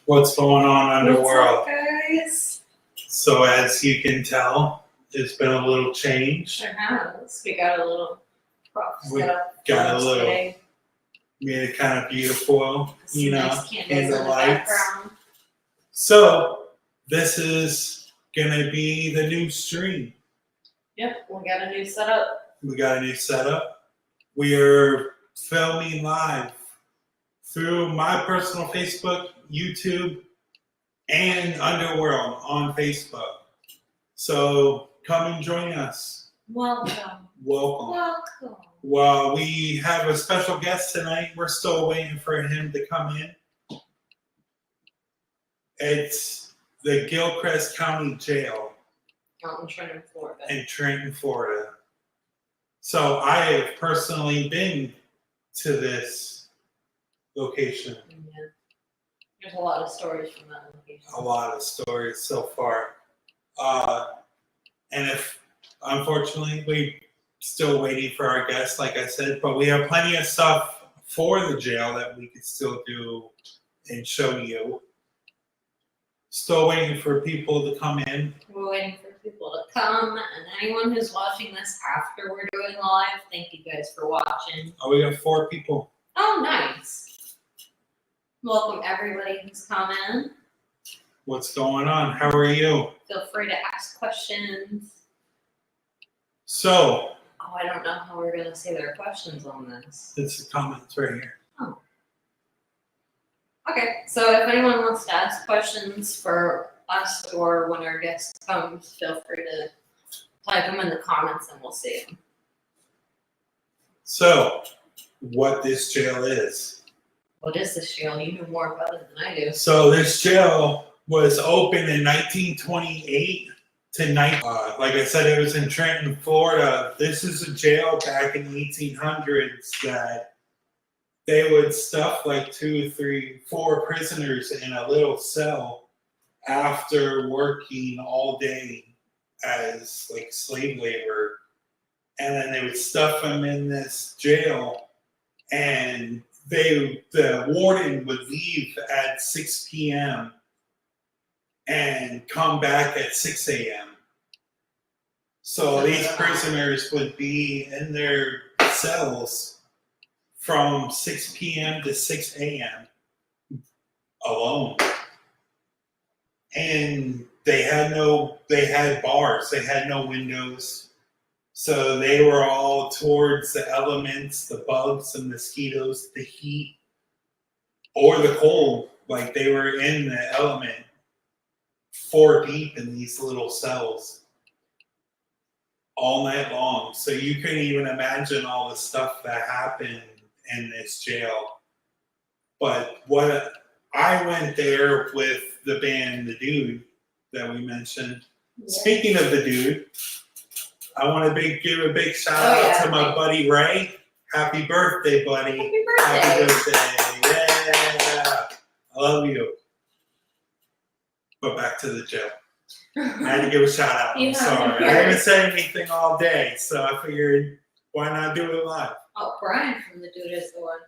What's going on Underworld? What's up, guys? So as you can tell, there's been a little change. There has. We got a little prop We set up. got a little, today. made it kind of beautiful, Some you know, nice candles in the candlelights. background. So this is gonna be the new stream. Yep, we got a new setup. We got a new setup. We are filming live through my personal Facebook, YouTube, and Underworld on Facebook. So come and join us. Welcome. Welcome. Welcome. Well, we have a special guest tonight. We're still waiting for him to come in. It's the Gilchrist County Jail Out in Trenton, Florida. in Trenton, Florida. So I have personally been to this location. Yeah. There's a lot of stories from that location. A lot of stories so far. And if, unfortunately, we still waiting for our guests, like I said, but we have plenty of stuff for the jail that we could still do and show you. Still waiting for people to come in. We're waiting for people to come, and anyone who's watching this after we're doing live, thank you guys for watching. Oh, we got 4 people. Oh, nice. Welcome everybody who's come in. What's going on? How are you? Feel free to ask questions. So, Oh, I don't know how we're going to say their questions on this. it's the comments right here. Okay, so if anyone wants to ask questions for us or when our guest comes, feel free to type them in the comments and we'll see them. So, what this jail is. What is this jail? You know more about it than I do. So, this jail was opened in 1928 to like I said, it was in Trenton, Florida. This is a jail back in the 1800s that they would stuff like 2, 3, 4 prisoners in a little cell after working all day as like slave labor. And then they would stuff them in this jail, and the warden would leave at 6 p.m. and come back at 6 a.m. So these prisoners would be in their cells from 6 p.m. to 6 a.m. alone. And they had bars, they had no windows. So they were all towards the elements, the bugs, the mosquitoes, the heat, or the cold. Like they were in the element 4 deep in these little cells all night long. So you couldn't even imagine all the stuff that happened in this jail. But I went there with the band The Dude that we mentioned. Yeah. Speaking of The Dude, I want to give a big shout out to my buddy Ray. Happy birthday, buddy. Happy birthday. Happy birthday. Yeah. I love you. But back to the jail. I had to give a shout out. I'm sorry. I haven't said anything all day, so I figured why not do it live? Oh, Brian from The Dude is the one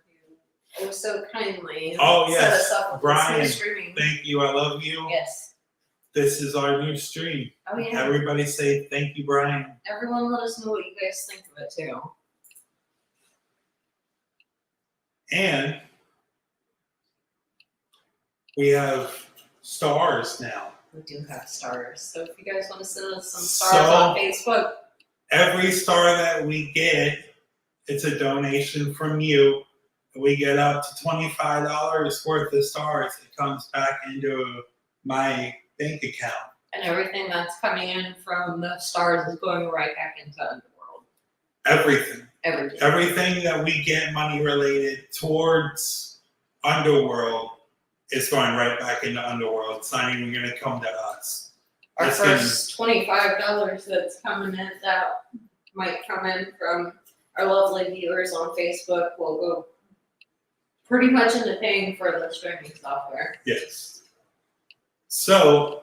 who was so kindly yes. set us up with Brian, this new streaming. Thank you. I love you. Yes. This is our new stream. Oh, yeah. Everybody say thank you, Brian. Everyone let us know what you guys think of it, too. And we have stars now. We do have stars. So if you guys want to send us some stars on Facebook. Every star that we get, it's a donation from you. We get up to $25 worth of stars. It comes back into my bank account. And everything that's coming in from the stars is going right back into Underworld. Everything. Everything. Everything that we get money related towards Underworld is going right back into Underworld. It's not even going to come to us. Our first $25 that's coming in, that might come in from our lovely viewers on Facebook, will go pretty much into paying for the streaming software. Yes. So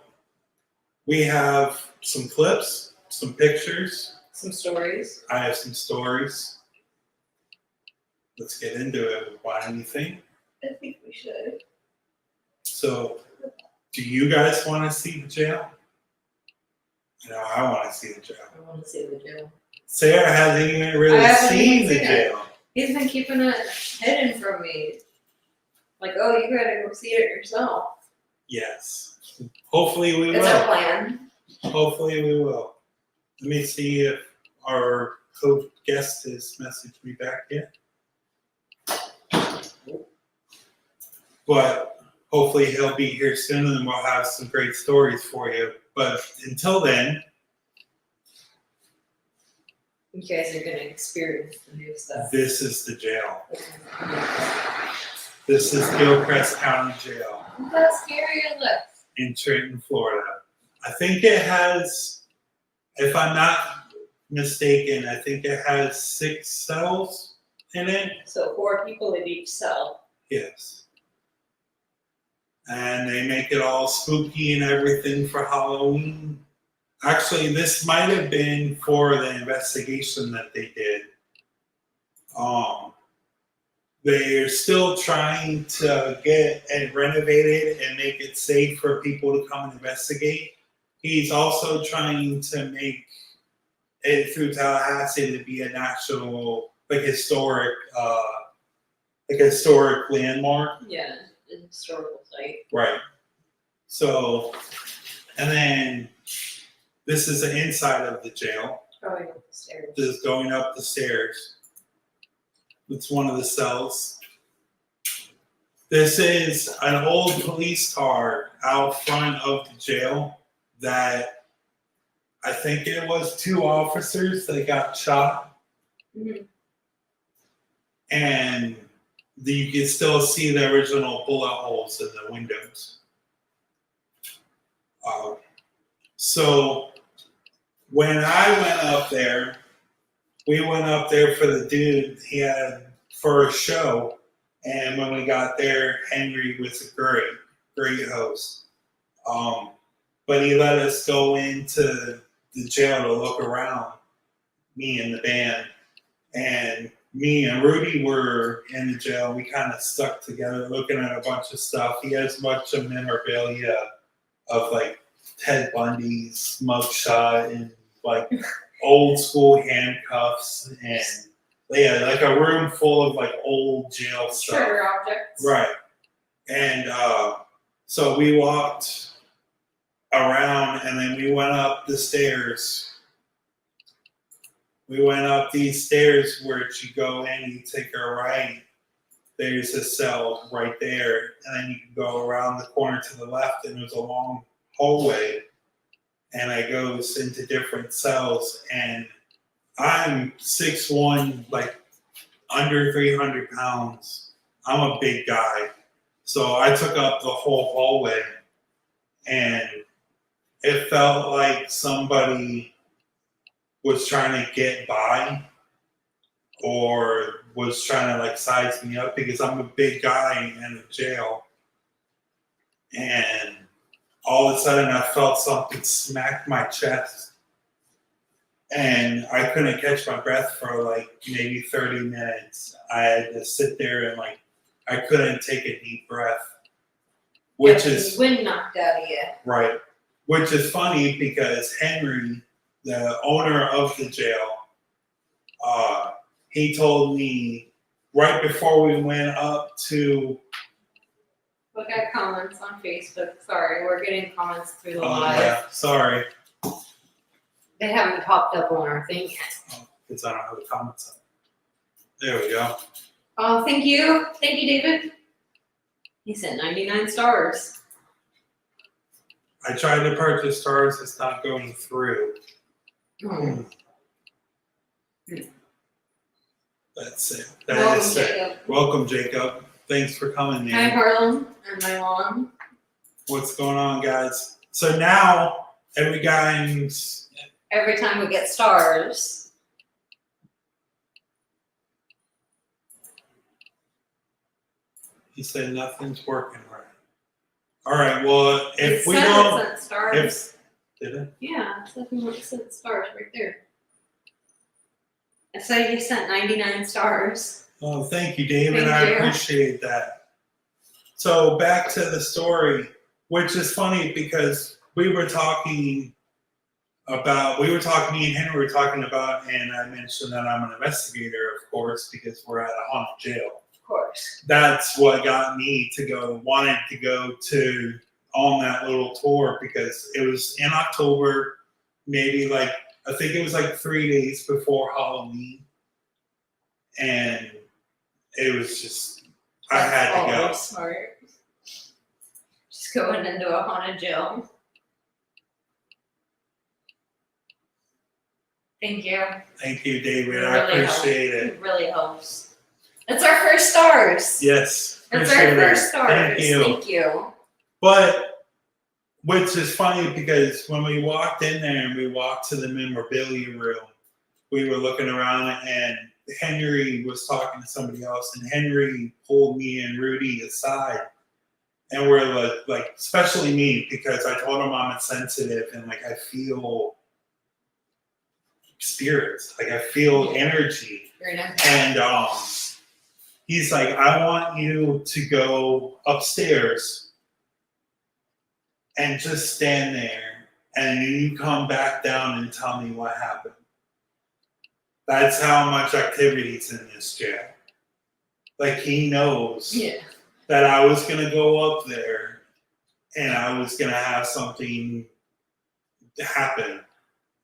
we have some clips, some pictures. Some stories. I have some stories. Let's get into it. Why do you think? I think we should. So Do you guys want to see the jail? No, I want to see the jail. I want to see the jail. Sarah hasn't even really I haven't seen even the seen it. jail. He's been keeping it hidden from me. Like, oh, you gotta go see it yourself. Yes. Hopefully we It's our will. plan. Hopefully we will. Let me see if our co-guest has messaged me back yet. But hopefully he'll be here soon and we'll have some great stories for you. But until then, You guys are gonna experience the new stuff. this is the jail. This is Gilchrist County Jail That's scary as that. in Trenton, Florida. I think it has, if I'm not mistaken, I think it has 6 cells in it. So 4 people in each cell. Yes. And they make it all spooky and everything for Halloween. Actually, this might have been for the investigation that they did. They're still trying to get it renovated and make it safe for people to come and investigate. He's also trying to make it through Tallahassee to be a national, historic landmark. Yeah, an historical site. Right. So, and then this is the inside of the jail. Going up the stairs. This is going up the stairs. It's one of the cells. This is an old police car out front of the jail that I think it was 2 officers that got shot. Mm-hmm. And you can still see the original bullet holes in the windows. So when I went up there, we went up there for the dude he had for a show. And when we got there, Henry was a great host. But he let us go into the jail to look around, me and the band. And me and Rudy were in the jail. We kind of stuck together looking at a bunch of stuff. He has a bunch of memorabilia of Ted Bundy's mugshot and old school handcuffs, and they had a room full of old jail stuff. Treasure objects. Right. And so we walked around and then we went up the stairs. We went up these stairs where you go in, you take a right. There's a cell right there. And then you can go around the corner to the left and there's a long hallway. And it goes into different cells. And I'm 6'1", under 300 pounds. I'm a big guy. So I took up the whole hallway. And it felt like somebody was trying to get by or was trying to size me up because I'm a big guy in a jail. And all of a sudden I felt something smack my chest and I couldn't catch my breath for maybe 30 minutes. I had to sit there and I couldn't take a deep breath, which is wind knocked out of you. right. Which is funny because Henry, the owner of the jail, he told me right before we went up to. We got comments on Facebook. Sorry, we're getting comments through the live. Yeah, sorry. They haven't popped up on our thing yet. Because I don't have the comments up. There we go. Oh, thank you. Thank you, David. He said 99 stars. I tried to purchase stars, it's not going through. Oh. That's it. Welcome, Is it. Jacob. Welcome, Jacob. Thanks for coming, man. Hi, Harlem and my mom. What's going on, guys? So now, every time we get stars, he said nothing's working right. All right, well, if it we said don't. it sent stars. Did it? Yeah, it said stars right there. I saw you sent 99 stars. Oh, thank you, David. Thank I you. appreciate that. So back to the story. which is funny because me and Henry were talking about, and I mentioned that I'm an investigator, of course, because we're at a haunted jail. Of course. That's what got me wanted to go on that little tour, because it was in October, maybe I think it was 3 days before Halloween. And it was just, I had to go. Smart. Just going into a haunted jail. Thank you. Thank you, David. I appreciate it. It really helps. It's our first stars. Yes. It's our first stars. Thank you. Thank you. But, which is funny because when we walked in there and we walked to the memorabilia room, we were looking around and Henry was talking to somebody else, and Henry pulled me and Rudy aside. And we're like, especially me, because I told him I'm sensitive and I feel spirits, I feel energy. And he's like, I want you to go upstairs and just stand there, and you come back down and tell me what happened. That's how much activity's in this jail. He knows that I was gonna go up there and I was gonna have something happen.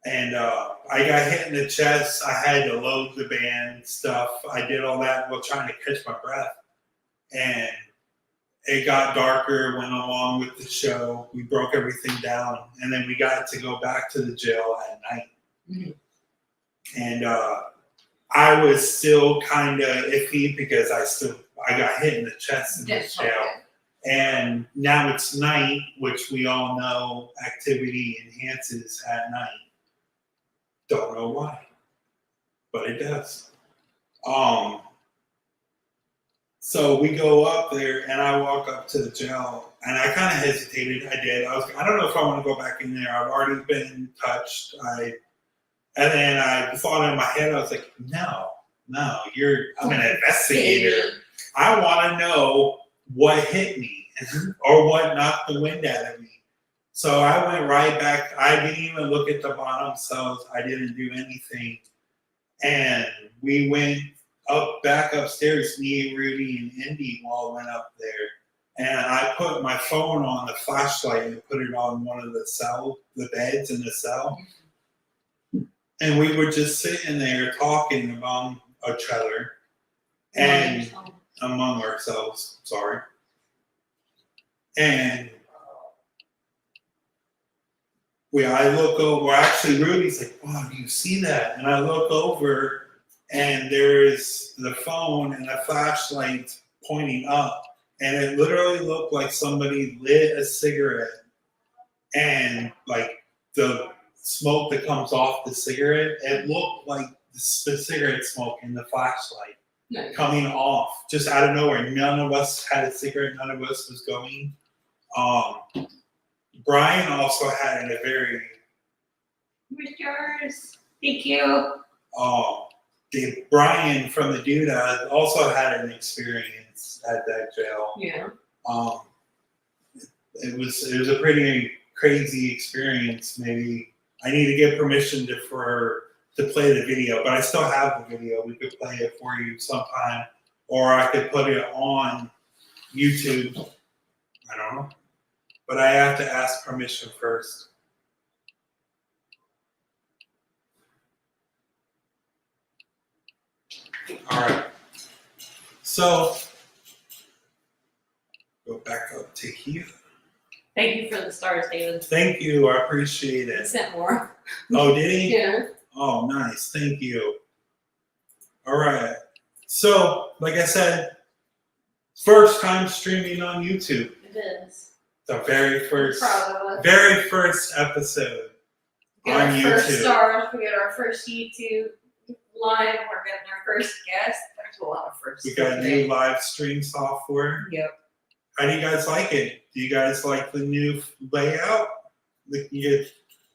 And I got hit in the chest. I had to load the band stuff. I did all that while trying to catch my breath. And it got darker, went along with the show. We broke everything down. And then we got to go back to the jail at night. Mm-hmm. And I was still kind of iffy because I got hit in the chest in this jail. And now it's night, which we all know activity enhances at night. Don't know why, but it does. So we go up there, and I walk up to the jail, and I kind of hesitated. I did. I don't know if I want to go back in there. I've already been touched. And then I thought in my head, I was like, no, I'm an investigator. I want to know what hit me or what knocked the wind out of me. So I went right back. I didn't even look at the bottom cells. I didn't do anything. And we went back upstairs. Me, Rudy, and Indy all went up there. And I put my phone on the flashlight and put it on one of the beds in the cell. And we were just sitting there talking among each other. And among ourselves, sorry. And I look over, actually Rudy's like, wow, do you see that? And I look over, and there's the phone and a flashlight pointing up. And it literally looked like somebody lit a cigarette, and the smoke that comes off the cigarette, it looked like the cigarette smoke in the flashlight coming off just out of nowhere. None of us had a cigarette. None of us was going. Brian also had a very... Where's yours? Thank you. Brian from the Duda also had an experience at that jail. Yeah. It was a pretty crazy experience. Maybe I need to get permission to play the video, but I still have the video. We could play it for you sometime, or I could put it on YouTube. I don't know. But I have to ask permission first. All right. So, go back up to here. Thank you for the stars, David. Thank you. I appreciate it. He sent more. Oh, did he? Yeah. Oh, nice. Thank you. All right. So, like I said, first time streaming on YouTube. It is. The very first episode we got on our YouTube. First stars. We got our first YouTube live. We're getting our first guest. There's a lot of firsts. We got new live stream software. Yep. How do you guys like it? Do you guys like the new layout? We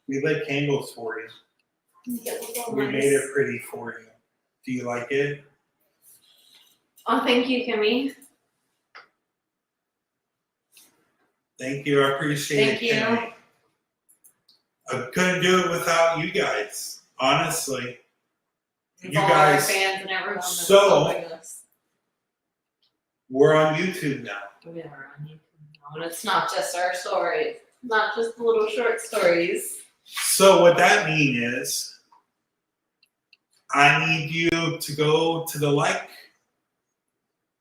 lit candles for you. We made it pretty for you. Do you like it? Oh, thank you, Kimmy. Thank you. I appreciate Thank it. you. Kenny. I couldn't do it without you guys, honestly. And You all guys- our fans and everyone that's So- helping us. We're on YouTube now. We are on YouTube now, and it's not just our stories, not just the little short stories. So what that means is I need you to go to the like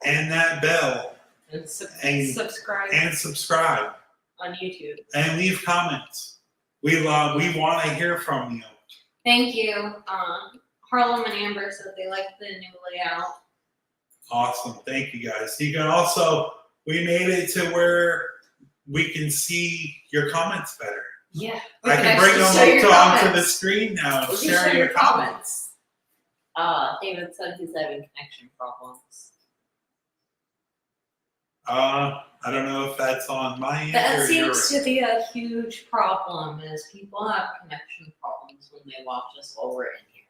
and that bell And, And- subscribe and subscribe on YouTube. and leave comments. We want to hear from you. Thank you. Harlem and Amber said they like the new layout. Awesome. Thank you guys. You can also, we made it to where we can see your comments better. Yeah. I can bring them onto the screen now and We can share show your comments. David said he's having connection problems. I don't know if that's on my end That or seems yours. to be a huge problem, is people have connection problems when they watch us while we're in here.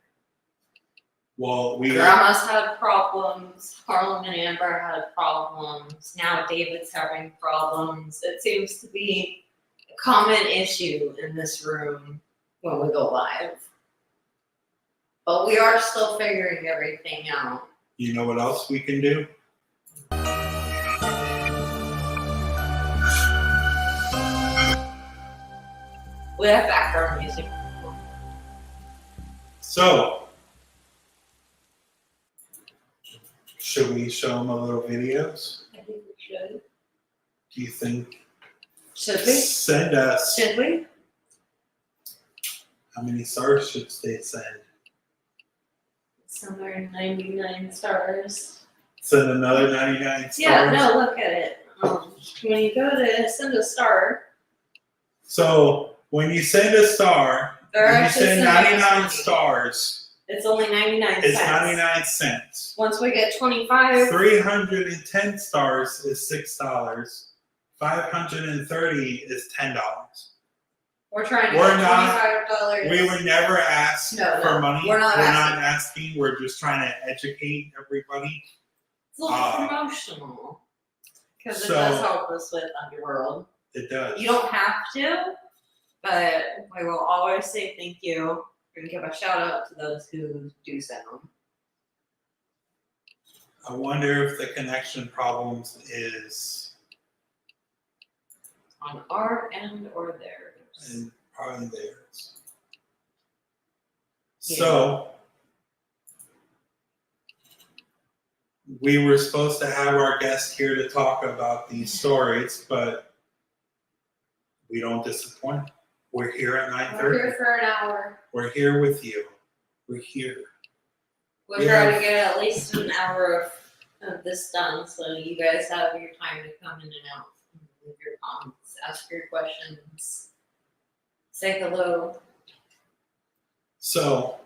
Well, Grandma's had problems. Harlem and Amber had problems. Now David's having problems. It seems to be a common issue in this room when we go live. But we are still figuring everything out. you know what else we can do? We have background music. So, should we show them a little videos? I think we should. Do you think? Should we? Send us. Should we? How many stars should they send? Somewhere in 99 stars. Send another 99 stars. Yeah, no, look at it. When you go to send a star, So when you send a star, they're when you actually send sending us 99 money. stars, It's only 99 it's cents. 99 cents. Once we get 25, 310 stars is $6. 530 is $10. we're trying to We're get not- $25. We would never ask No, for money. we're not asking. We're just trying to educate everybody. It's a little promotional. Because so- it does help us with Underworld. It does. You don't have to, but we will always say thank you and give a shout out to those who do send them. I wonder if the connection problems is On our end or theirs. in probably theirs. Yeah. So we were supposed to have our guest here to talk about these stories, but we don't disappoint. We're here at We're 9:30. here for an hour. We're here with you. We're here. We'll Yeah. try to get at least an hour of this done so you guys have your time to come in and out, leave your comments, ask your questions, say hello. So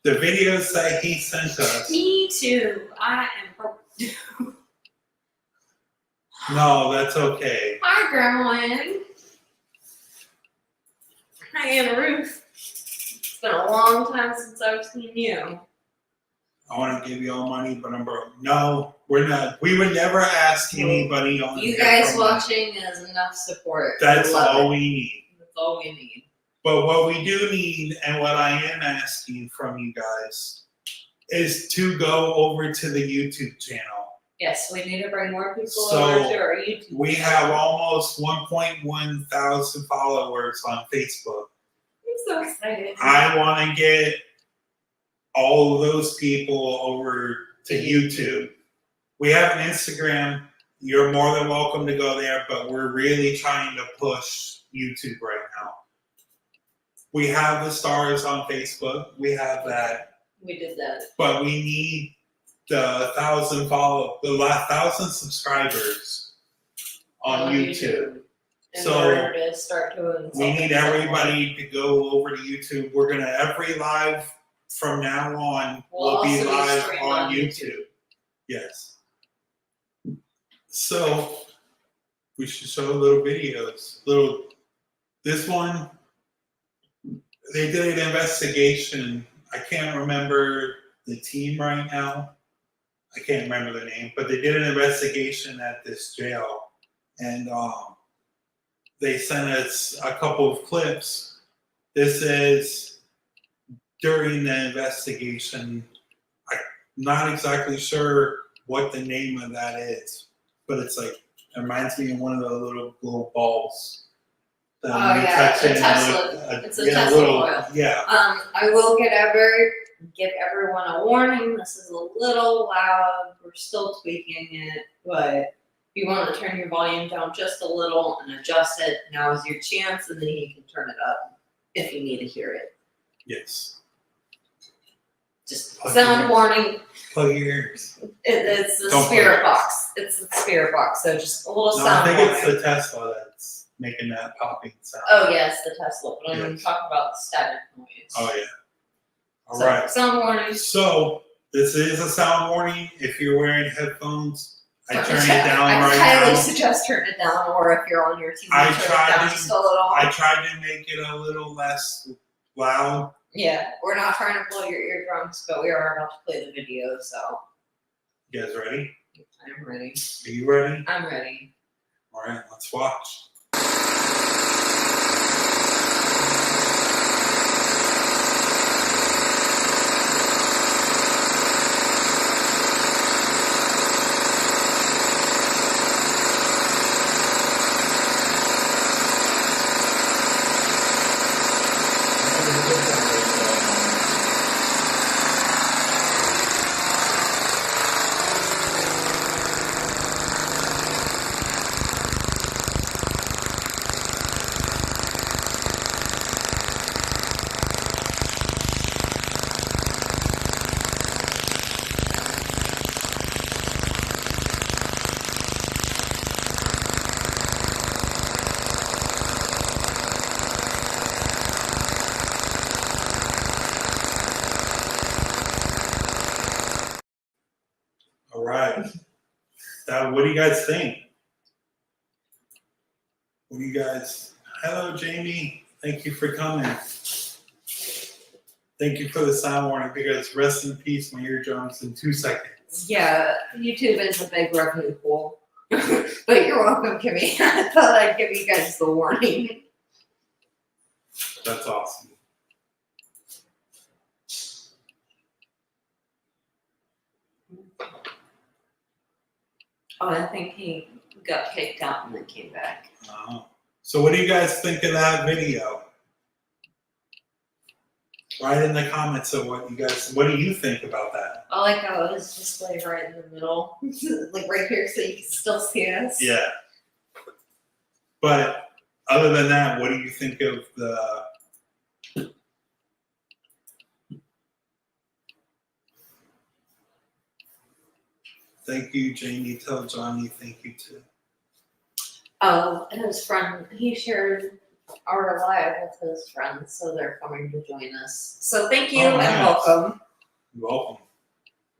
the videos that he sent us. Me too. I am No, that's okay. Hi, Grandma Ann. Hi, Aunt Ruth. It's been a long time since I've seen you. I want to give you all money, but I'm broke. No, we're not. We would never ask anybody on You here guys for money. watching is enough support. That's Love all it. we need. That's all we need. But what we do need, and what I am asking from you guys, is to go over to the YouTube channel. Yes, we need to bring more people So, over to our YouTube. We channel. have almost 1.1 thousand followers on Facebook. I'm so excited. I want to get all of those people over to YouTube. We have an Instagram. You're more than welcome to go there, but we're really trying to push YouTube right now. We have the stars on Facebook. We have that, We did that. but we need the 1,000 subscribers on YouTube. In So, order to start doing We need something everybody to go over to YouTube. We're gonna every live from now on We'll will be also be live streamed on on YouTube. Yes. So we should show little videos. This one, they did an investigation. I can't remember the team right now. I can't remember the name, but they did an investigation at this jail, and they sent us a couple of clips. This is during the investigation. I'm not exactly sure what the name of that is, but it's like, it reminds me of one of the little balls. Oh yeah, it's a Tesla. It's a Tesla oil. Yeah. I will give everyone a warning. This is a little loud. We're still tweaking it, but if you want to turn your volume down just a little and adjust it, now is your chance, and then you can turn it up if you need to hear it. Yes. Just sound warning. Plug your ears. It's the spirit box. It's the spirit box. So just a little sound I think warning. it's the Tesla that's making that popping sound. Oh yes, the Tesla. But I'm talking about the static noise. Oh yeah. All So, right. sound warning. So this is a sound warning. If you're wearing headphones, I turn it down I right highly now. suggest turn it down, or if you're on your TV, I turn it tried down to- just a little. I tried to make it a little less loud. Yeah, we're not trying to blow your eardrums, but we are about to play the video, so You guys ready? I'm ready. Are you ready? I'm ready. All right, let's watch. All right. What do you guys think? What do you guys? Hello, Jamie. Thank you for coming. Thank you for the sound warning, because rest in peace, my eardrums in 2 seconds. Yeah, YouTube is a big revenue pool. But you're welcome, Kimmy. I thought I'd give you guys the warning. That's awesome. Oh, I think he got kicked out and then came back. So what do you guys think of that video? Write in the comments of what do you think about that? I like how it was displayed right in the middle, like right here, so you can still see us. Yeah. But other than that, what do you think of the? Thank you, Jamie. Tell Johnny thank you too. Oh, and his friend, he shared our live with his friends, so they're coming to join us. So thank you and welcome. You're welcome.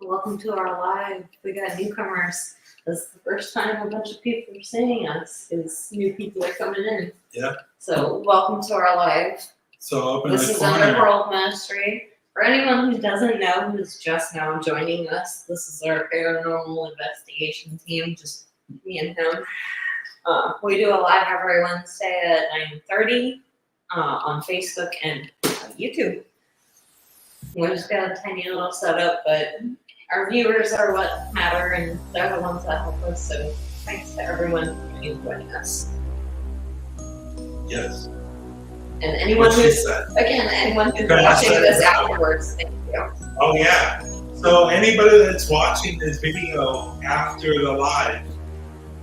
Welcome to our live. We got newcomers. This is the first time a bunch of people are seeing us, because new people are coming in. Yeah. So welcome to our live. So open This the is corner. Underworld Ministry. For anyone who doesn't know, who's just now joining us, this is our paranormal investigation team, just me and him. We do a live every Wednesday at 9:30 on Facebook and YouTube. We just got a tiny little setup, but our viewers are what matter, and they're the ones that help us. So thanks to everyone for joining us. Yes. And anyone What she who's said. anyone who's Can I watching say this that? afterwards, thank you. Oh yeah. So anybody that's watching this video after the live,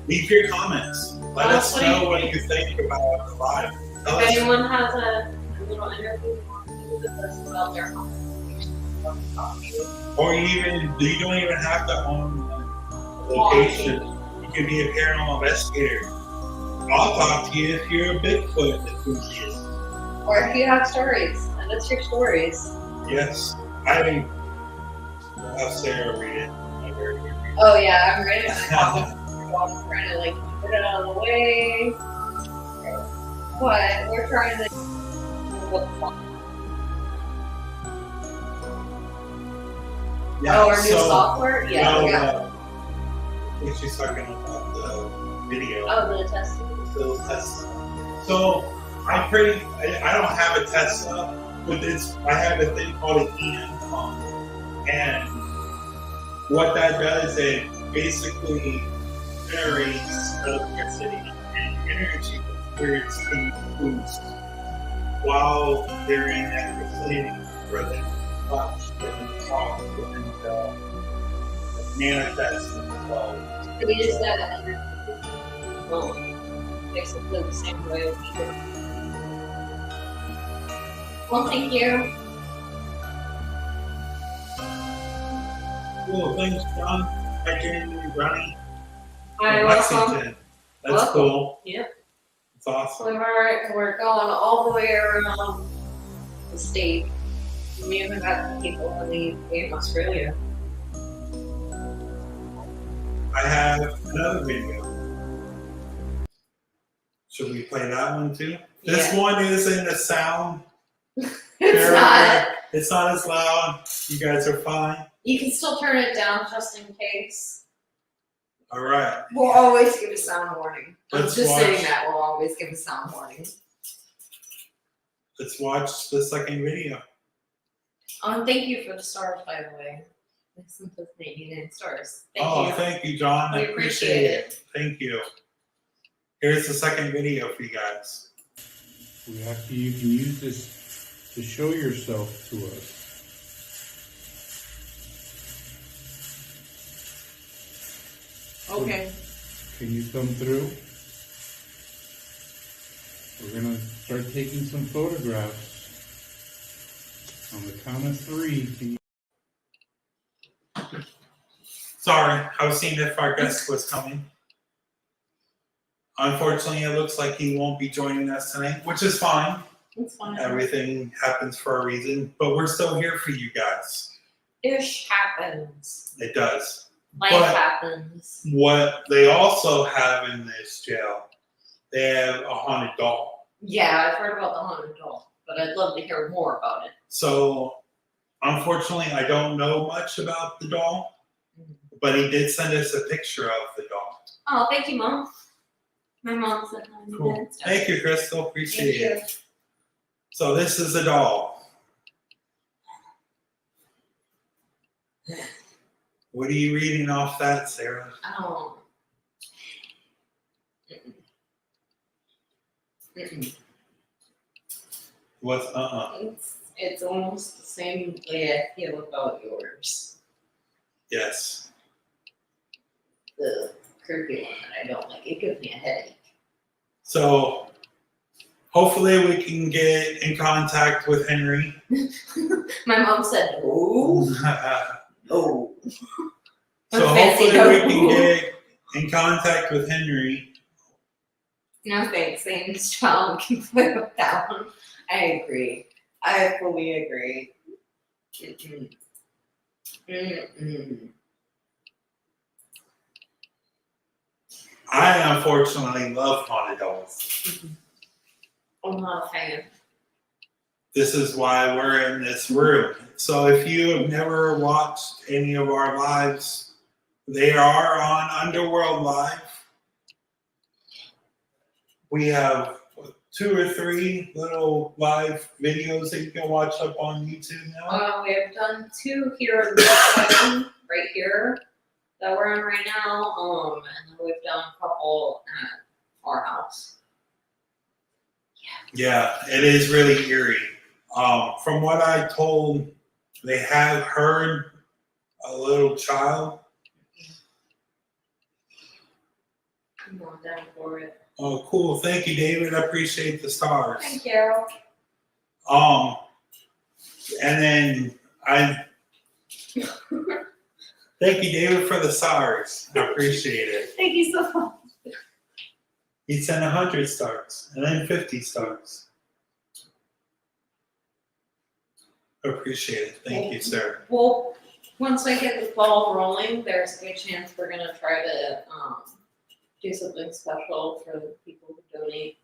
leave your comments. Let us know what you think about the live. Tell If us. anyone has a little interview they want to do with us about their conversation, we'll talk to you. Or even you don't even have to own a location. You can be a paranormal investigator. I'll talk to you if you're a Bigfoot enthusiast. Or if you have stories, send us your stories. Yes. I'll have Sarah read it. I very good read it. Oh yeah, I'm ready. I'm trying to like get it out of the way. But we're trying to Yeah, our new software? Yeah, no, we got I think she's talking about the video. oh the testing. The test. So I don't have a Tesla, but I have a thing called a EM pump. And what that does, it basically generates electricity and energy for its boost while they're in that vicinity for them to touch, for them to talk, for them to manifest themselves. It is that energy. Well, basically the same way we do. Well, thank you. Cool, thanks, John. Hi, Jamie, Ronnie, Hi, from welcome. Lexington. That's Welcome. cool. Yep. It's awesome. We're going all the way around the state. We even got people in Australia. I have another video. Should we play that one too? This one isn't a sound. It's not. It's not as loud. You guys are fine. You can still turn it down just in case. All right. We'll always give a sound warning. I'm Let's just watch. saying that we'll always give a sound warning. Let's watch the second video. Thank you for the stars, by the way. Listen to 89 stars. Thank you. Thank you, John. We I appreciate it. Thank you. Here's the second video for you guys. You can use this to show yourself to us. Okay. Can you come through? We're gonna start taking some photographs. On the count of 3, can you... Sorry, I was seeing if our guest was coming. Unfortunately, it looks like he won't be joining us tonight, which is fine. It's fine. Everything happens for a reason, but we're still here for you guys. Ish happens. It does. Life But- happens. What they also have in this jail, they have a haunted doll. Yeah, I've heard about the haunted doll, but I'd love to hear more about it. So, unfortunately, I don't know much about the doll, but he did send us a picture of the doll. Oh, thank you, Mom. My mom said hi. Cool. Thank you, Crystal. Appreciate Thank it. So this is a doll. What are you reading off that, Sarah? Oh. Mm-mm. What's It's almost the same way I feel about yours. Yes. The curvy one that I don't like. It gives me a headache. So hopefully we can get in contact with Henry. My mom said, no. No. So hopefully we can get in contact with Henry. No thanks, same strong. Can play with that one. I agree. I fully agree. Mm-mm. Mm-mm. I unfortunately love haunted dolls. I'm not a fan. This is why we're in this room. So if you have never watched any of our lives, they are on Underworld Live. We have 2 or 3 little live videos that you can watch up on YouTube now. We have done 2 here in this section, right here, that we're in right now. And then we've done a couple at our house. Yeah, it is really eerie. From what I told, they have heard a little child. I'm going down for it. Oh, cool. Thank you, David. I appreciate the stars. Thank you. And then thank you, David, for the stars. I appreciate it. Thank you so much. He sent 100 stars and then 50 stars. I appreciate it. Thank you, sir. Well, once I get the ball rolling, there's a good chance we're gonna try to do something special for the people who donate.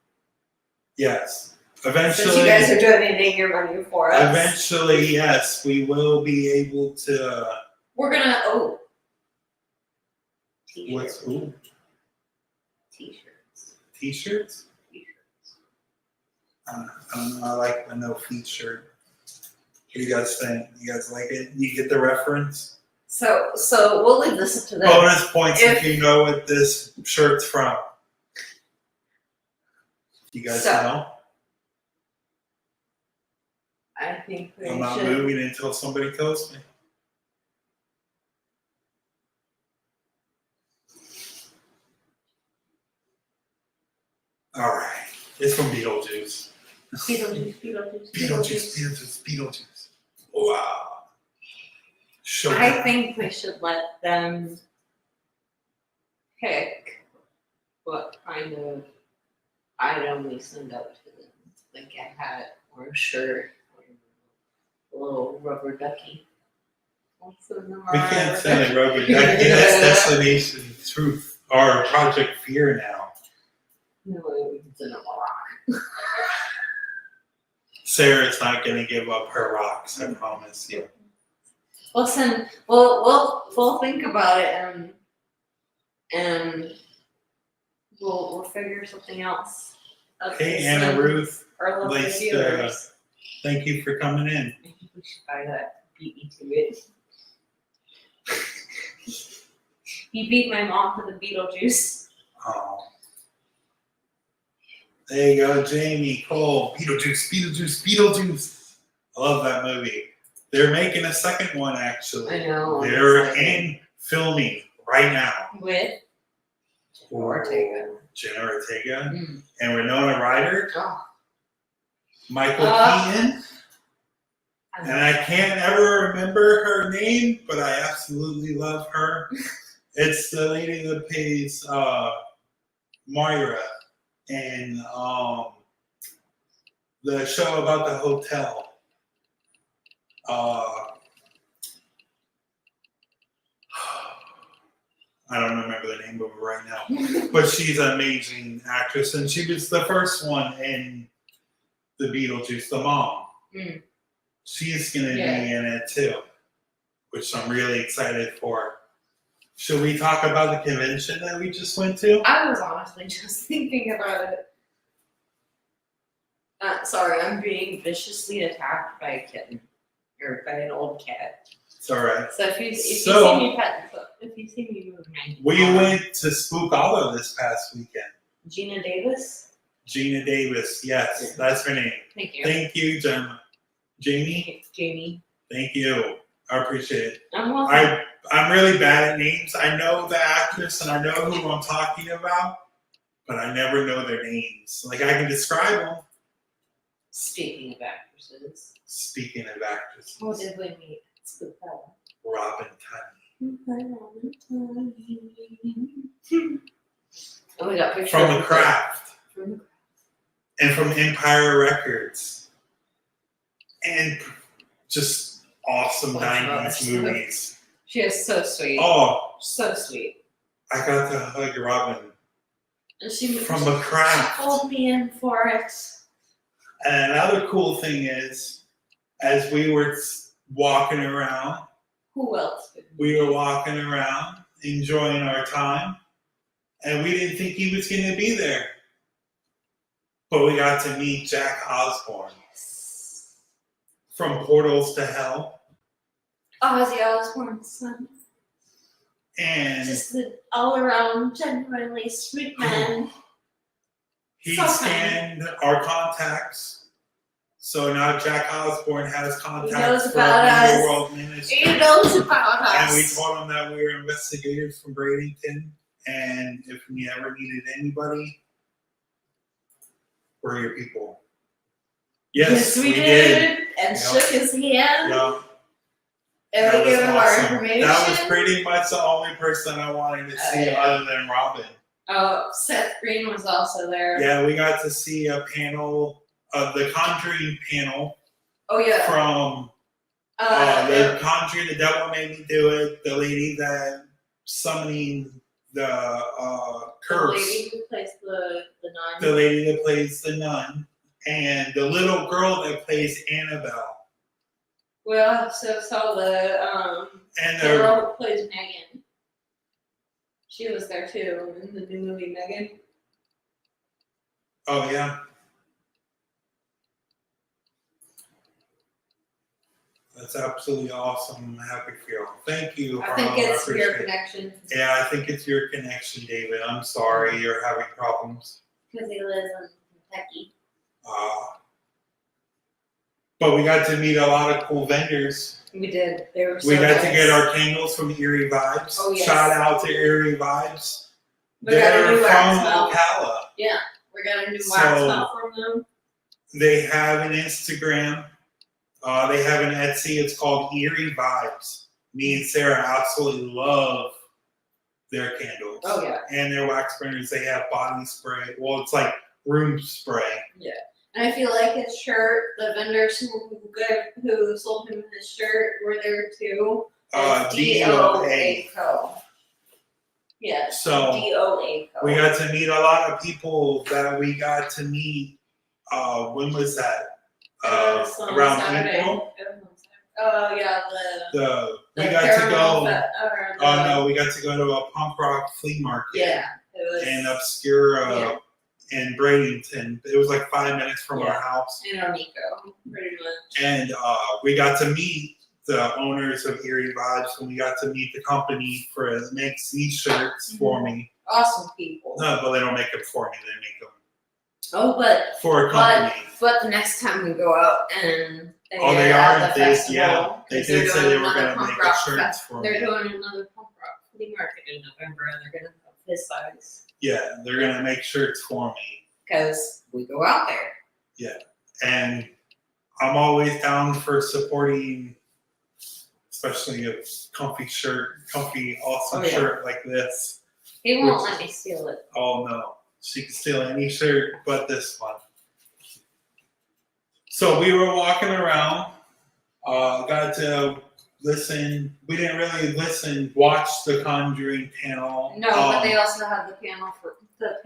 Yes. Since you guys Eventually, are donating your money for us. eventually, yes, we will be able to. We're gonna What's t-shirts. ooh, T-shirts. t-shirts? T-shirts. I don't know. I like the no feet shirt. What do you guys think? You guys like it? You get the reference? So we'll leave this up to them. Bonus points if you know what this shirt's from. You guys know? I think we I'm not should. moving until somebody tells me. All right. It's from Beetlejuice. Beetlejuice. Wow. Show I think we should let them pick what kind of item we send out to them, like a hat or a shirt or a little rubber ducky. We can't send a rubber ducky. That's Destination Truth or Project Fear now. No, we can send them a rock. Sarah's not going to give up her rocks, I promise you. Listen, we'll think about it and we'll figure something else. Hey, Anna Ruth, Our lovely Lace, viewers. thank you for coming in. I think we should buy that. Beat me to it. You beat my mom to the Beetlejuice. Oh. There you go, Jamie Cole. Beetlejuice. I love that movie. They're making a second one, actually. I know. They're in filming right now. With Ortega. Jenna Ortega. Mm. And Winona Ryder. Oh. Michael Keaton. And I can't ever remember her name, but I absolutely love her. It's the lady that plays Moira in the show about the hotel. I don't remember the name of her right now, but she's an amazing actress, and she was the first one in the Beetlejuice, the mom. Mm. She's going to be in it too, which I'm really excited for. Should we talk about the convention that we just went to? I was honestly just thinking about it. Sorry, I'm being viciously attacked by a kitten. Or by an old cat. It's all right. So if you see me move my We went to Spook Hollow this past weekend. Gina Davis? Gina Davis, yes, that's her name. Thank you. Thank you, Gemma. Jamie? Jamie. Thank you. I appreciate it. I'm welcome. I'm really bad at names. I know the actress and I know who I'm talking about, but I never know their names. Like, I can describe them. Speaking of actresses. Speaking of actresses. Who did we meet? Spook Hollow. Robin Tunney. Oh, we got pictures From of The Craft. From the And from Empire Records. And just awesome '90s movies. She is so sweet. Oh, So sweet. I got to hug Robin. And she From The Craft. She pulled me in for it. And another cool thing is, as we were walking around, Who else? we were walking around, enjoying our time, and we didn't think he was going to be there. But we got to meet Jack Osborne from Portals to Hell. Ozzy Osbourne's son. And Just the all-around, genuinely sweet man. he So scanned our contacts. So now Jack Osborne has He contacts knows for about us. the World Ministry. He knows about us. And we told him that we were investigators from Bradenton. And if we ever needed anybody, we're your people. Yes, we did. And Yep. shook his hand. Yeah, And that we gave was him our awesome. information. That was pretty much the only person I wanted to see yeah. other than Robin. Oh, Seth Green was also there. Yeah, we got to see a panel, the Conjuring panel Oh, yeah. from the Conjuring, The Devil Made Me Do It, the lady that summoning the the curse, lady who plays the nun. the lady that plays the nun, and the little girl that plays Annabelle. We also saw the And the girl who plays Megan. She was there too in the new movie Megan. oh yeah, That's absolutely awesome. I'm happy for you. Thank you. I think Harlan. it's your appreciate it. connection. Yeah, I think it's your connection, David. I'm sorry you're having problems. Because he lives in Kentucky. But we got to meet a lot of cool vendors. We did. They were so We got nice. to get our candles from Erie Vibes. Oh, yes. Shout out to Erie Vibes. We got a They're new wax from melt. Ocala. Yeah, we got a new So- wax melt from them. They have an Instagram. They have an Etsy. It's called Erie Vibes. Me and Sarah absolutely love their candles. Oh, yeah. And their wax burners. They have body spray. Well, it's like room spray. And I feel like his shirt, the vendors who sold him his shirt were there too. It's DOA. Co. Yes. So, DOA Co. We got to meet a lot of people that we got to meet. When was that? It was on Around Saturday. April. Oh yeah, We the got to caramel go. or Oh no, we got to go to a punk rock flea market. Yeah, it was In Obscura Yeah. in Bradenton. It was like 5 minutes from our house. in Amico, pretty much. And we got to meet the owners of Erie Vibes, and we got to meet the company that makes these shirts for me. Awesome people. No, but they don't make them for me. They make them Oh, but for a company. the next time we go out and They at are. the They festival, They 'cause they're did say doing they were another going to punk make rock the shirts fest- for They're me. doing another punk rock flea market in November, and they're gonna have his size Yeah, they're going to make shirts for me. because we go out there. And I'm always down for supporting, especially a comfy, awesome Oh, yeah. shirt like this. He won't let me steal it. Oh no, she can steal any shirt but this one. So we were walking around, got to listen. We didn't really watch the Conjuring panel. No, but they also have the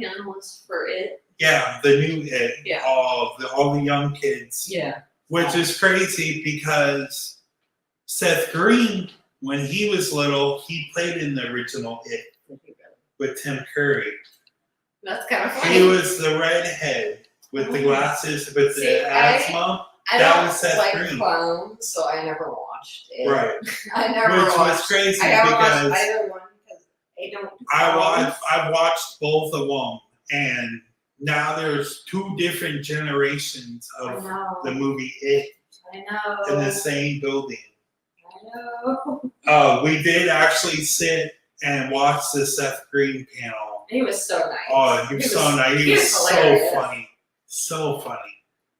panelists for it. Yeah, the new It. Yeah. All the young kids. Yeah. Which is crazy because Seth Green, when he was little, he played in the original It with Tim Curry. That's kind of funny. He was the redhead with the glasses with See, the asthma. I that don't was Seth like Green. clowns, so I never watched it. Right. I never Which was watched. crazy I never because watched either one because I don't. I've watched both of them, and now there's two different generations I of know. the movie It I know. in the same building. I know. We did actually sit and watch the Seth Green panel. He was so nice. Oh, he was so nice. He was so hilarious. funny. So funny.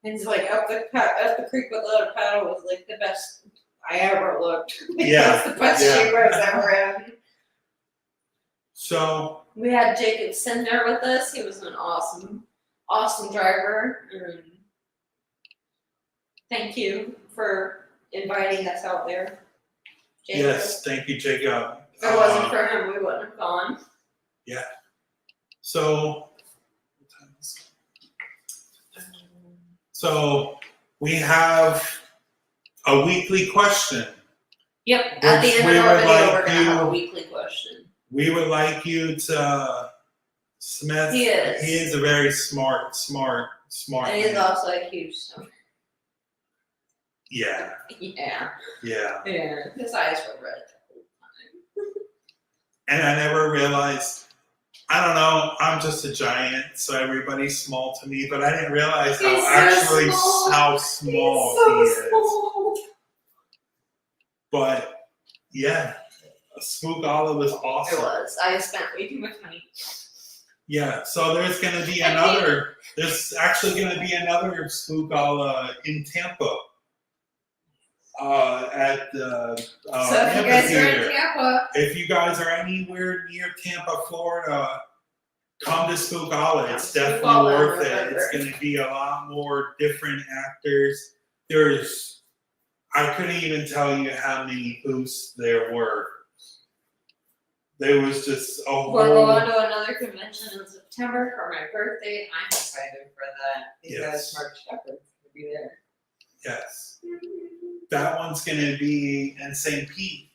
And he's like up the creek without a paddle was like the best I ever looked. Yeah, It's the best yeah. shape I was ever in. So We had Jacob Sin there with us. He was an awesome driver. And thank you for inviting us out there, Jacob. yes, thank you, Jacob. If it wasn't for him, we wouldn't have gone. So, what time is it? So we have a weekly question. Yep. At the Which end we of our would video, like we're gonna have a you- weekly question. We would like you to, Smith. He is. He is a very smart And he's man. also a huge stoner. Yeah, Yeah. yeah. Yeah. His eyes were red the whole time. And I never realized. I don't know. I'm just a giant, so everybody's small to me. But I didn't realize He's so how small. small he He's is. so small. But yeah, Spook Olive was It awesome. was. I spent way too much money. Yeah, so there's gonna be I think- another. There's actually gonna be another Spook Olive in Tampa. At the So if you guys are in amphitheater. Tampa, If you guys are anywhere near Tampa, Florida, come to Spook Olive. It's Spook definitely Olive, worth it. remember. It's going to be a lot more different actors. I couldn't even tell you how many booths there were. There was just a we're whole. going to another convention in September for my birthday. I'm excited for that because Yes. Mark Shepherd's going to be there. Yes. That one's going to be in St. Pete,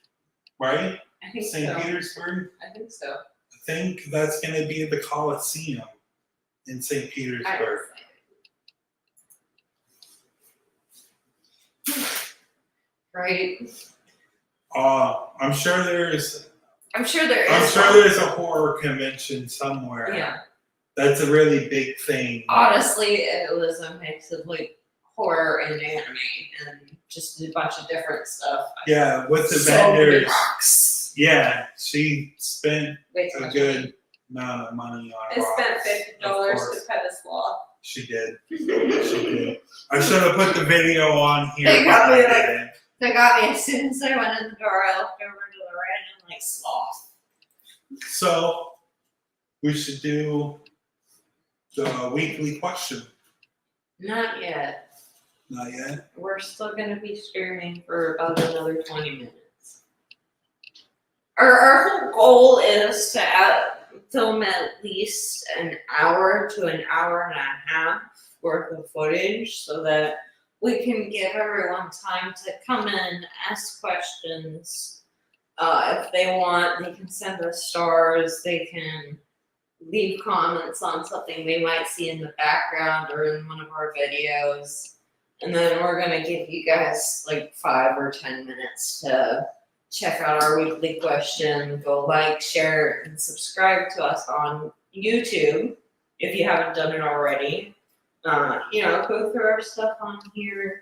right? I think St. so. Petersburg. I think so. I think that's going to be at the Coliseum in St. I'm Petersburg. excited. Right? I'm sure there's I'm sure there is. I'm sure one. there's a horror convention somewhere. Yeah. That's a really big thing. Honestly, it was a mix of like horror and anime and just a bunch of different stuff. Yeah, with the So many vendors. rocks. Yeah, she spent Way too a much good money. amount of money on I spent rocks. $50 Of to course. pet a sloth. She did. She did. I should have put the video on here. They got but me I like- didn't. They got me as soon as I went in the door. I looked over to the random like sloth. So we should do the weekly question. Not yet. Not yet. We're still gonna be streaming for about another 20 minutes. Our whole goal is to film at least an hour to an hour and a half worth of footage so that we can give everyone time to come in, ask questions. If they want, they can send us stars, they can leave comments on something they might see in the background or in one of our videos. And then we're gonna give you guys like 5 or 10 minutes to check out our weekly question. Go like, share, and subscribe to us on YouTube if you haven't done it already. Go through our stuff on here.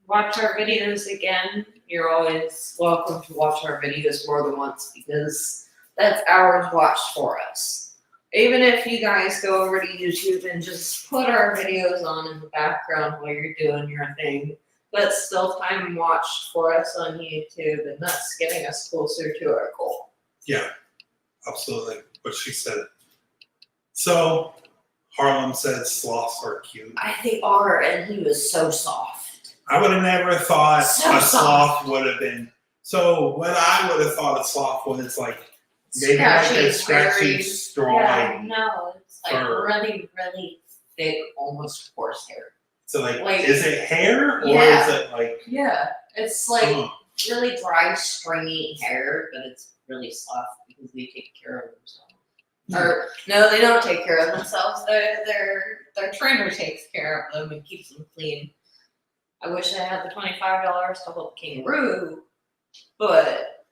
Watch our videos again. You're always welcome to watch our videos more than once because that's hours watched for us. Even if you guys go over to YouTube and just put our videos on in the background while you're doing your thing, that's still time watched for us on YouTube, and that's getting us closer to our goal. Yeah, absolutely. What she said. So Harlem said sloths are cute. They are, and he was so soft. I would have never thought So a soft. sloth would have been. So what I would have thought a sloth was like maybe like a scratchy, very- strawy. Yeah, no, it's like fur. really, really thick, almost coarse hair. So like, Like- is it hair or Yeah. is it like? Yeah, it's like oh, really dry, stringy hair, but it's really soft because they take care of themselves. Or no, they don't take care of themselves. Their trainer takes care of them and keeps them clean. I wish I had the $25 to hold kangaroo, but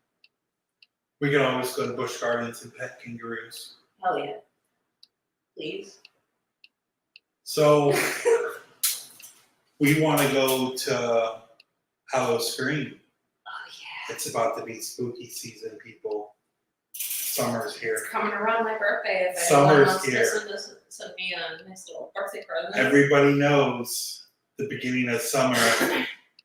we can always go to Busch Gardens and pet kangaroos. hell yeah, please. So we want to go to Hallow Scream. Oh yeah, It's about to be spooky season, people. Summer's here. it's coming around my birthday. If Summer's anyone wants here. to send me a nice little birthday present. Everybody knows the beginning of summer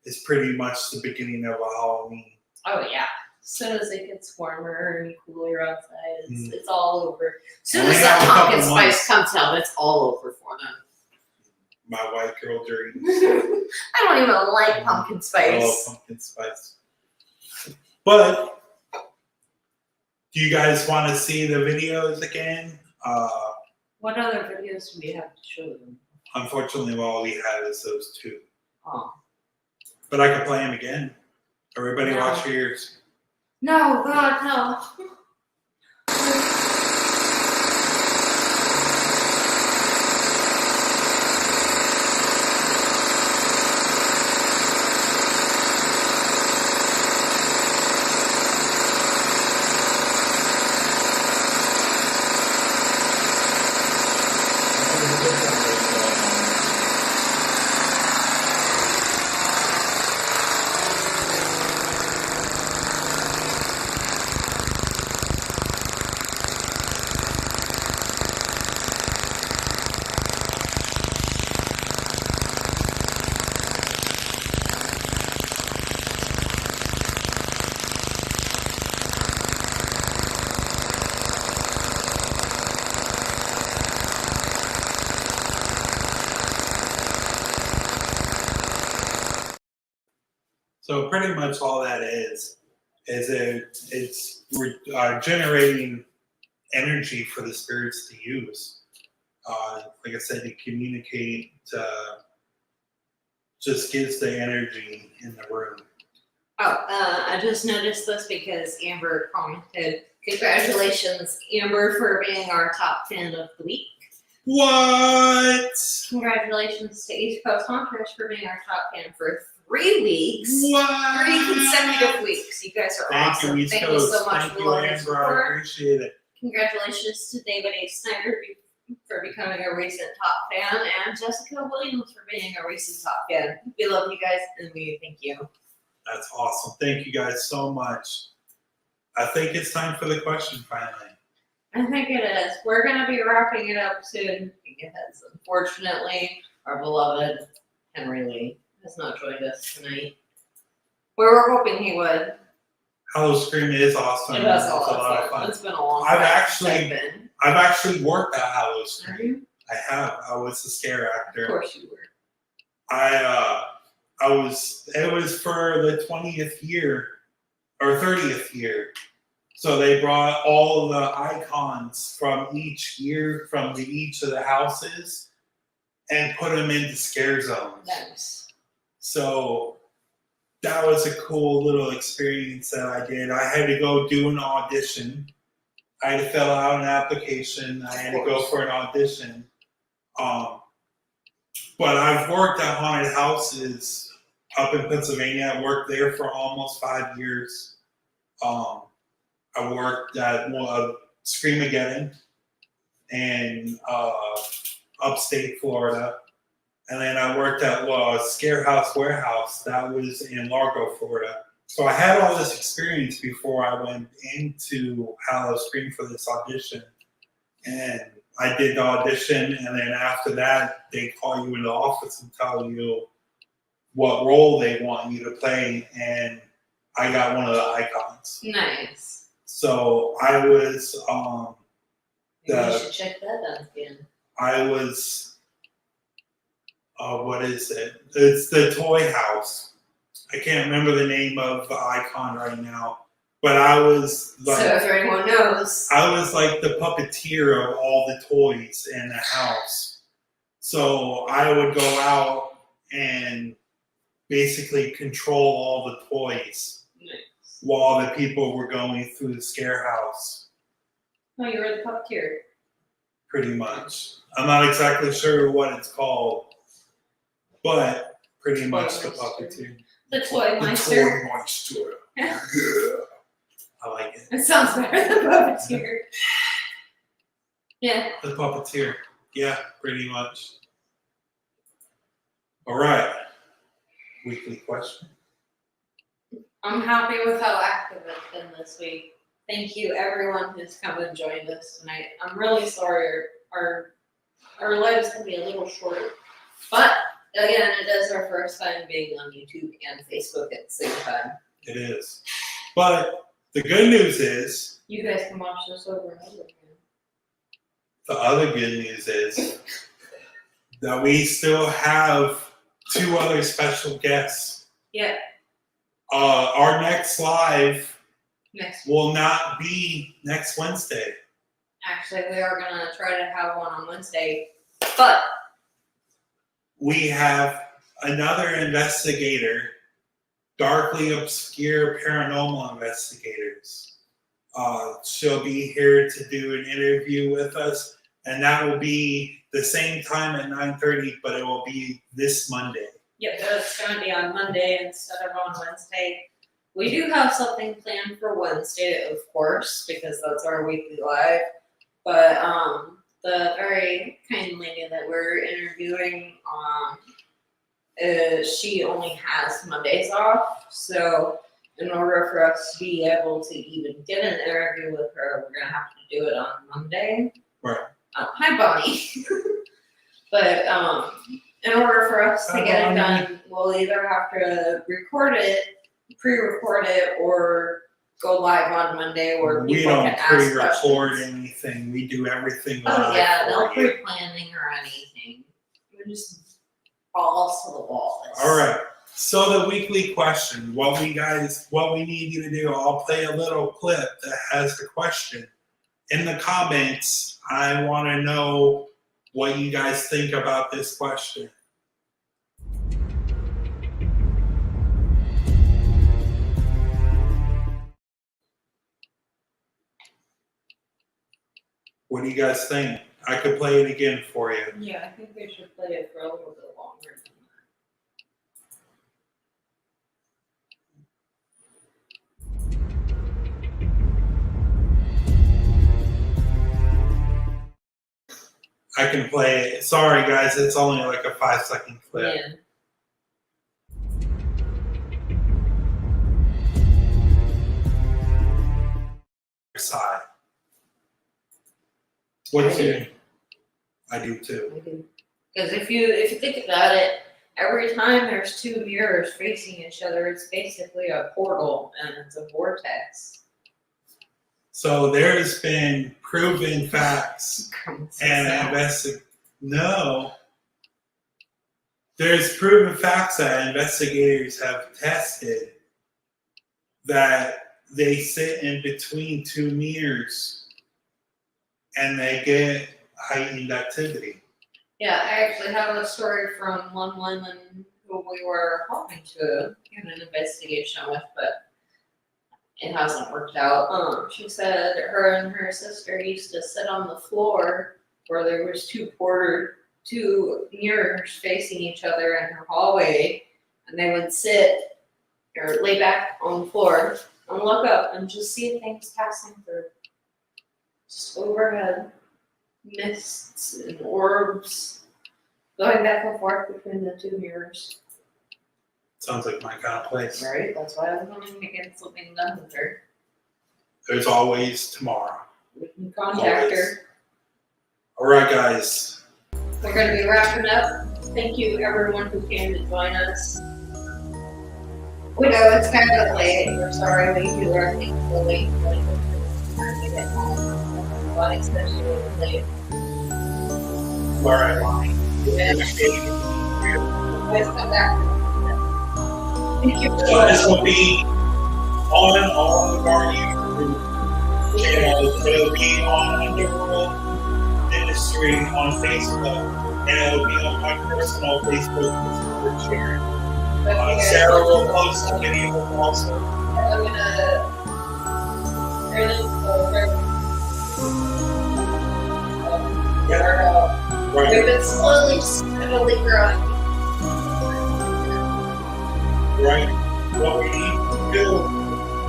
is pretty much the beginning of a Halloween. Oh yeah. As soon as it gets warmer and cooler outside, Mm. it's all over. As soon Only as that have a couple pumpkin spice months. comes out, it's all over for them. My white girl dreams. I don't even like pumpkin I love spice. pumpkin spice. But do you guys want to see the videos again? What other videos do we have to show them? Unfortunately, all we have is those two. Oh. But I can play them again. Everybody No. watch yours. No, God, no. So pretty much all that is it's generating energy for the spirits to use. Like I said, to communicate, just gives the energy in the room. Oh, I just noticed this because Amber commented, "Congratulations, Amber, for being our top fan of the week." What? Congratulations to East Coast Hunters for being our top fan for 3 weeks. What? 3 consecutive weeks. You guys are Thank awesome. you, East Thank you Coast. so much Thank for you, all your Amber. I support. appreciate it. Congratulations to David A. Snyder for becoming a recent top fan, and Jessica Williams for being a recent top fan. We love you guys, and we thank you. That's awesome. Thank you guys so much. I think it's time for the question finally. I think it is. We're going to be wrapping it up soon because, unfortunately, our beloved Henry Lee has not joined us tonight. We were hoping he would. Hello Scream is awesome. It was It's a lot of fun. It's been a long I've time actually- since I've been. I've actually worked at Hello Scream. Are you? I have. I was a scare actor. Of course you were. It was for the 20th year or 30th year. So they brought all the icons from each year from each of the houses and put them into scare zones. Nice. So that was a cool little experience that I did. I had to go do an audition. I had to fill out an application. I had to go for an audition. But I've worked at haunted houses up in Pennsylvania. I worked there for almost 5 years. I worked at Screamageddon in upstate Florida. And then I worked at Scare House Warehouse. That was in Largo, Florida. So I had all this experience before I went into Hello Scream for this audition. And I did the audition, and then after that, they call you in the office and tell you what role they want you to play. And I got one of the icons. Nice. So I was, Maybe you should check that out again. I was, what is it? It's the Toy House. I can't remember the name of the icon right now, but I was like, So if anyone knows. I was like the puppeteer of all the toys in the house. So I would go out and basically control all the toys Nice. while the people were going through the scare house, No, you were the puppeteer. pretty much. I'm not exactly sure what it's called, but pretty much the puppeteer. The Toy The Meister. Toy Meister. Yeah. I like it. It sounds better than puppeteer. Yeah. The puppeteer. Yeah, pretty much. All right. Weekly question. I'm happy with how active it's been this week. Thank you, everyone who's come and joined us tonight. I'm really sorry our lives can be a little short, but again, it is our first time being on YouTube and Facebook at the same time. It is. But the good news is, You guys can watch this over and over again. the other good news is that we still have 2 other special guests. Yeah, Our next live next. will not be next Wednesday. Actually, we are gonna try to have one on Wednesday, but We have another investigator, darkly obscure paranormal investigators. She'll be here to do an interview with us, and that will be the same time at 9:30, but it will be this Monday. yep, it's gonna be on Monday instead of on Wednesday. We do have something planned for Wednesday, of course, because that's our weekly live. But the very kind lady that we're interviewing, she only has Mondays off. So in order for us to be able to even get an interview with her, we're gonna have to do it on Monday. Right. Hi, Bonnie. But in order for us to Hi, get it Bonnie. done, we'll either have to record it, pre-record it, or go live on Monday where We people don't can ask pre-record questions. anything. We do everything Oh live yeah, for no you. pre-planning or anything. We're just balls to the wall. All right. So the weekly question, what we need you to do, I'll play a little clip that has the question. In the comments, I want to know what you guys think about this question. What do you guys think? I could play it again for you. Yeah, I think we should play it for a little bit longer than I can play it. Sorry, guys, it's only like a 5-second clip. Yeah. Side. What's your? I do too. Because if you think about it, every time there's two mirrors facing each other, it's basically a portal and it's a vortex. So there's been proven facts and No. There's proven facts that investigators have tested that they sit in between two mirrors and they get heightened activity. Yeah, I actually have a story from one woman who we were hoping to get an investigation with, but it hasn't worked out. She said her and her sister used to sit on the floor where there was two mirrors facing each other in her hallway, and they would sit or lay back on the floor and look up and just see things passing through. Just overhead, mists and orbs going back and forth between the two mirrors. Sounds like my kind of place. Right? That's why I was wondering against something done with her. There's always tomorrow. We can contact her. All right, guys. We're going to be wrapping up. Thank you, everyone who came to join us. We know it's kind of late. We're sorry we do our things so late. But it's time to get home. But especially late. All right. Yeah. Guys, come back. Thank you. So this will be on all of our YouTube channels. It'll be on Underworld Ministry on Facebook, and it'll be on my personal Facebook for sharing. Sarah will post the video also. I'm gonna turn it over. Right. We've been slowly, steadily growing. Right. What we need to do,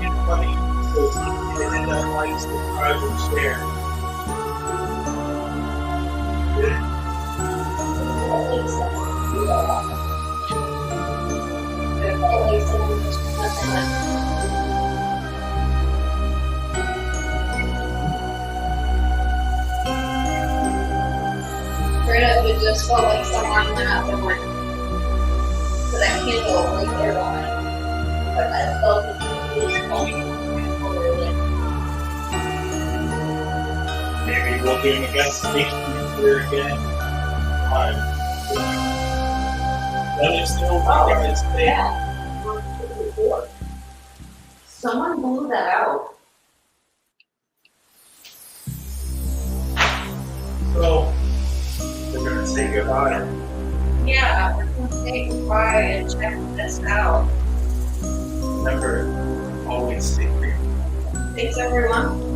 anybody who's hit that like, subscribe, and share. Straight up, it just felt like someone went up and went to that candle right there on it. But I felt it was coming forward. Maybe we'll do an investigation here again. Let us know what you guys think. Yeah. Someone blew that out. So, we're going to say goodbye. Yeah, we're gonna say goodbye and check this out. Remember, always stay free. Thanks, everyone.